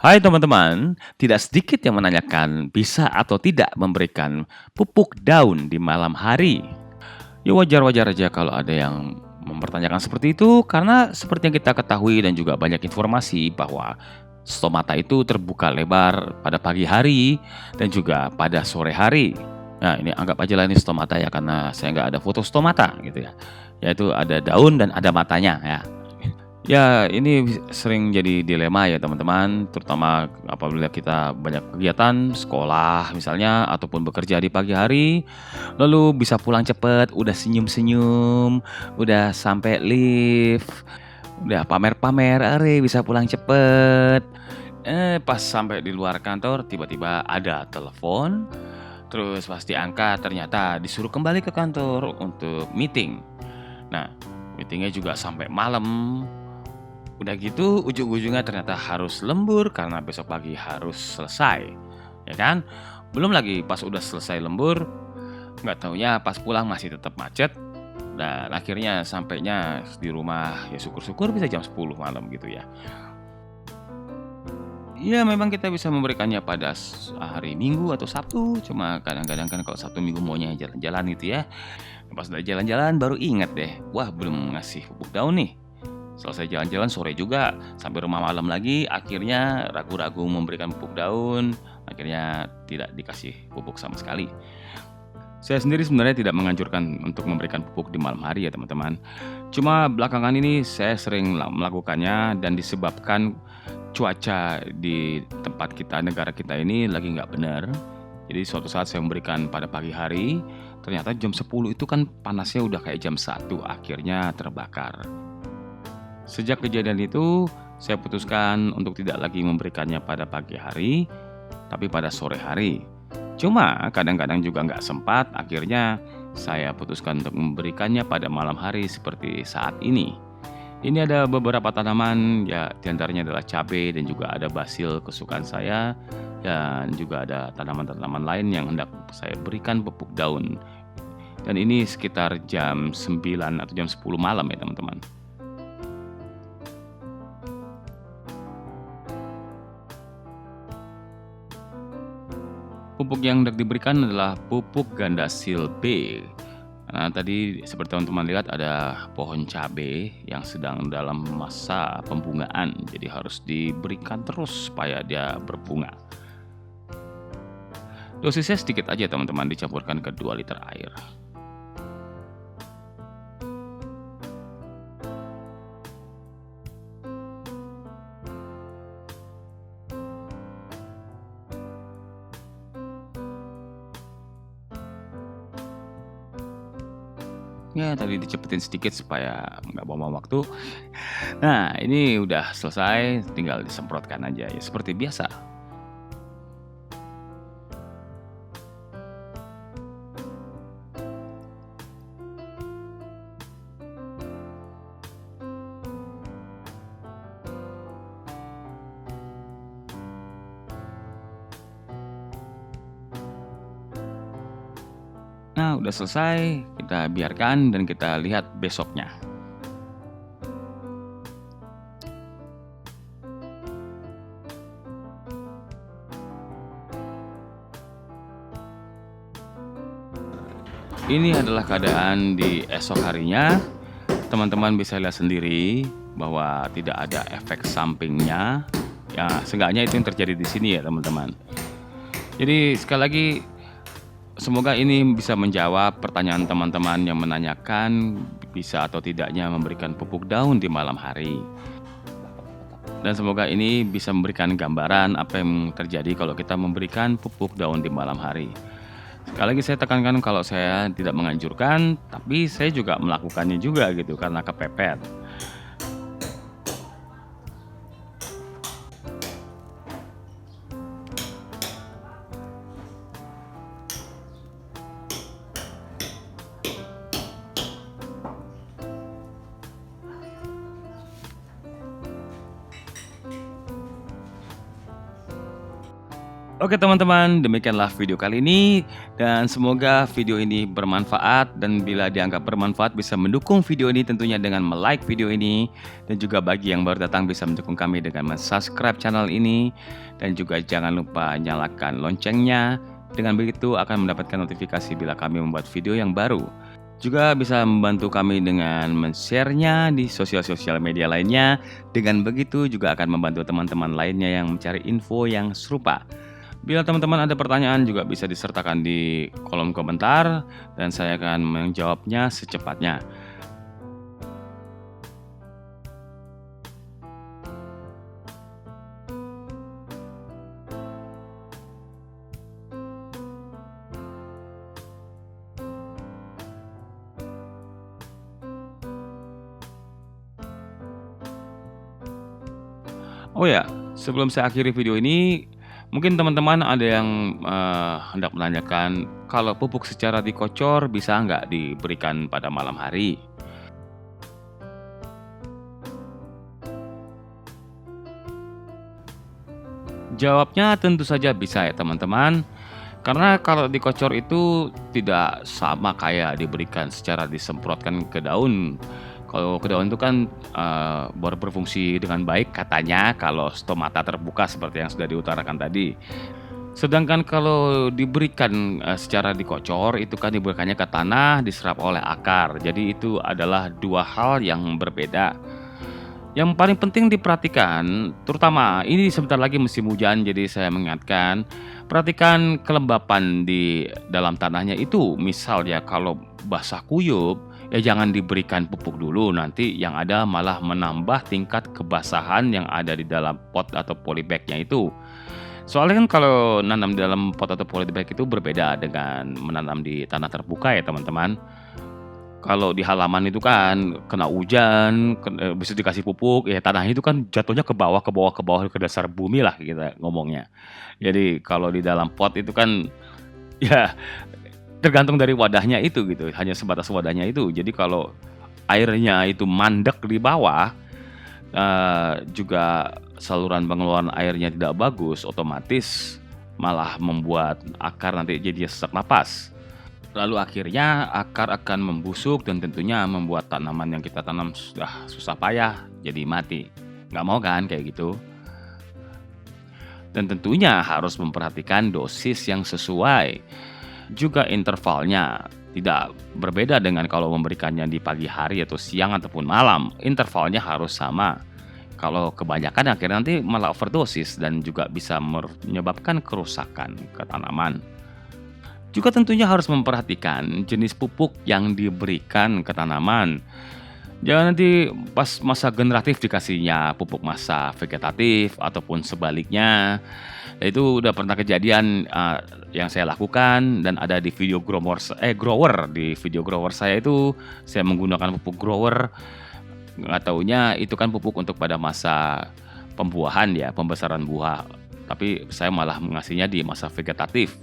Hai teman-teman, tidak sedikit yang menanyakan bisa atau tidak memberikan pupuk daun di malam hari. Ya wajar-wajar aja kalau ada yang mempertanyakan seperti itu karena seperti yang kita ketahui dan juga banyak informasi bahwa stomata itu terbuka lebar pada pagi hari dan juga pada sore hari. Nah ini anggap aja lah ini stomata ya karena saya nggak ada foto stomata gitu ya. Yaitu ada daun dan ada matanya ya. Ya, ini sering jadi dilema ya teman-teman, terutama apabila kita banyak kegiatan, sekolah misalnya, ataupun bekerja di pagi hari, lalu bisa pulang cepet, udah senyum-senyum, udah sampai lift, udah pamer-pamer, "Are bisa pulang cepet." Pas sampai di luar kantor tiba-tiba ada telepon, terus pas diangkat ternyata disuruh kembali ke kantor untuk meeting. Nah, meetingnya juga sampai malam. Udah gitu ujung-ujungnya ternyata harus lembur karena besok pagi harus selesai, ya kan? Belum lagi pas udah selesai lembur, nggak taunya pas pulang masih tetap macet dan akhirnya sampainya di rumah ya syukur-syukur bisa jam 10 malam gitu ya. Iya memang kita bisa memberikannya pada hari Minggu atau Sabtu, cuma kadang-kadang kan kalau Sabtu Minggu maunya jalan-jalan gitu ya. Pas udah jalan-jalan baru inget deh, wah belum ngasih pupuk daun nih. Selesai jalan-jalan sore juga, sampai rumah malam lagi, akhirnya ragu-ragu memberikan pupuk daun, akhirnya tidak dikasih pupuk sama sekali. Saya sendiri sebenarnya tidak menganjurkan untuk memberikan pupuk di malam hari ya teman-teman. Cuma belakangan ini saya sering melakukannya dan disebabkan cuaca di tempat kita, negara kita ini lagi nggak benar. Jadi suatu saat saya memberikan pada pagi hari, ternyata jam 10 itu kan panasnya udah kayak jam 1, akhirnya terbakar. Sejak kejadian itu, saya putuskan untuk tidak lagi memberikannya pada pagi hari, tapi pada sore hari. Cuma kadang-kadang juga nggak sempat, akhirnya saya putuskan untuk memberikannya pada malam hari seperti saat ini. Ini ada beberapa tanaman, ya diantaranya adalah cabai dan juga ada basil kesukaan saya, dan juga ada tanaman-tanaman lain yang hendak saya berikan pupuk daun. Dan ini sekitar jam 9 atau jam 10 malam ya teman-teman. Pupuk yang hendak diberikan adalah pupuk Gandasil B. Nah, tadi seperti teman-teman lihat ada pohon cabai yang sedang dalam masa pembungaan, jadi harus diberikan terus supaya dia berbunga. Dosisnya sedikit aja teman-teman, dicampurkan ke 2 liter air. Ya tadi dicepetin sedikit supaya nggak buang-buang waktu. Nah, ini udah selesai, tinggal disemprotkan aja ya seperti biasa. Nah, udah selesai, kita biarkan dan kita lihat besoknya. Ini adalah keadaan di esok harinya. Teman-teman bisa lihat sendiri bahwa tidak ada efek sampingnya. Ya, seenggaknya itu yang terjadi di sini ya, teman-teman. Jadi sekali lagi semoga ini bisa menjawab pertanyaan teman-teman yang menanyakan bisa atau tidaknya memberikan pupuk daun di malam hari. Dan semoga ini bisa memberikan gambaran apa yang terjadi kalau kita memberikan pupuk daun di malam hari. Sekali lagi saya tekankan kalau saya tidak menganjurkan, tapi saya juga melakukannya juga gitu karena kepepet. Oke teman-teman, demikianlah video kali ini dan semoga video ini bermanfaat, dan bila dianggap bermanfaat bisa mendukung video ini tentunya dengan like video ini, dan juga bagi yang baru datang bisa mendukung kami dengan subscribe channel ini, dan juga jangan lupa nyalakan loncengnya. Dengan begitu akan mendapatkan notifikasi bila kami membuat video yang baru. Juga bisa membantu kami dengan men-share-nya di sosial media lainnya. Dengan begitu juga akan membantu teman-teman lainnya yang mencari info yang serupa. Bila teman-teman ada pertanyaan juga bisa disertakan di kolom komentar dan saya akan menjawabnya secepatnya. Oh ya, sebelum saya akhiri video ini, mungkin teman-teman ada yang hendak menanyakan kalau pupuk secara dikocor bisa nggak diberikan pada malam hari? Jawabnya tentu saja bisa ya teman-teman. Karena kalau dikocor itu tidak sama kayak diberikan secara disemprotkan ke daun. Kalau ke daun itu kan, baru berfungsi dengan baik katanya kalau stomata terbuka seperti yang sudah diutarakan tadi. Sedangkan kalau diberikan, secara dikocor itu kan diberikannya ke tanah, diserap oleh akar. Jadi itu adalah 2 hal yang berbeda. Yang paling penting diperhatikan, terutama ini sebentar lagi musim hujan, jadi saya mengingatkan, perhatikan kelembapan di dalam tanahnya itu. Misal ya kalau basah kuyup, ya jangan diberikan pupuk dulu, nanti yang ada malah menambah tingkat kebasahan yang ada di dalam pot atau polybag-nya itu. Soalnya kan kalau nanam di dalam pot atau polybag itu berbeda dengan menanam di tanah terbuka ya teman-teman. Kalau di halaman itu kan kena hujan, habis itu dikasih pupuk, ya tanahnya itu kan jatuhnya ke bawah ke bawah ke bawah, ke dasar bumi lah kita ngomongnya. Jadi kalau di dalam pot itu kan, ya tergantung dari wadahnya itu gitu, hanya sebatas wadahnya itu. Jadi kalau airnya itu mandek di bawah, juga saluran pengeluaran airnya tidak bagus, otomatis malah membuat akar nanti jadi sesak napas. Lalu akhirnya akar akan membusuk dan tentunya membuat tanaman yang kita tanam sudah susah payah jadi mati. Nggak mau kan kayak gitu? Dan tentunya harus memperhatikan dosis yang sesuai. Juga intervalnya tidak berbeda dengan kalau memberikannya di pagi hari atau siang ataupun malam. Intervalnya harus sama. Kalau kebanyakan akhirnya nanti malah overdosis dan juga bisa menyebabkan kerusakan ke tanaman. Juga tentunya harus memperhatikan jenis pupuk yang diberikan ke tanaman. Jangan nanti pas masa generatif dikasihnya pupuk masa vegetatif ataupun sebaliknya. Itu udah pernah kejadian, yang saya lakukan dan ada di video grower. Di video grower saya itu saya menggunakan pupuk grower, nggak taunya itu kan pupuk untuk pada masa pembuahan ya, pembesaran buah. Tapi saya malah mengasihnya di masa vegetatif.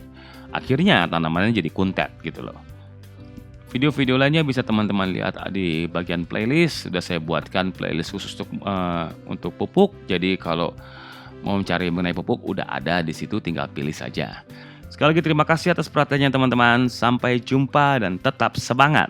Akhirnya tanamannya jadi kuntet gitu loh. Video-video lainnya bisa teman-teman lihat di bagian playlist. Sudah saya buatkan playlist khusus untuk pupuk. Jadi kalau mau mencari mengenai pupuk udah ada di situ, tinggal pilih saja. Sekali lagi terima kasih atas perhatiannya teman-teman. Sampai jumpa dan tetap semangat.